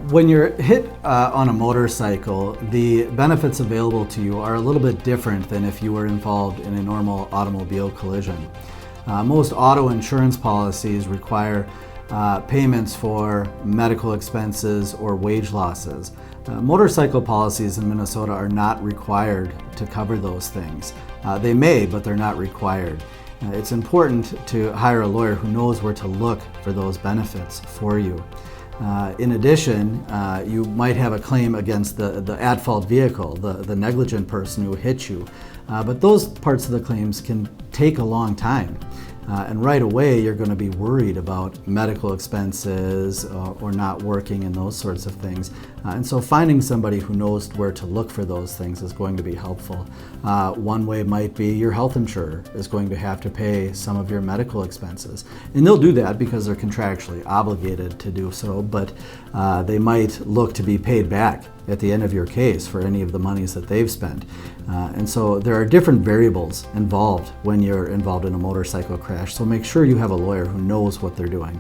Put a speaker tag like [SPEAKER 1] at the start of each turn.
[SPEAKER 1] When you're hit on a motorcycle, the benefits available to you are a little bit different than if you were involved in a normal automobile collision. Most auto insurance policies require payments for medical expenses or wage losses. Motorcycle policies in Minnesota are not required to cover those things. They may, but they're not required. It's important to hire a lawyer who knows where to look for those benefits for you. In addition, you might have a claim against the at-fault vehicle, the negligent person who hit you. But those parts of the claims can take a long time. And right away, you're going to be worried about medical expenses or not working and those sorts of things. And so finding somebody who knows where to look for those things is going to be helpful. One way might be your health insurer is going to have to pay some of your medical expenses. And they'll do that because they're contractually obligated to do so, but they might look to be paid back at the end of your case for any of the monies that they've spent. And so there are different variables involved when you're involved in a motorcycle crash, so make sure you have a lawyer who knows what they're doing.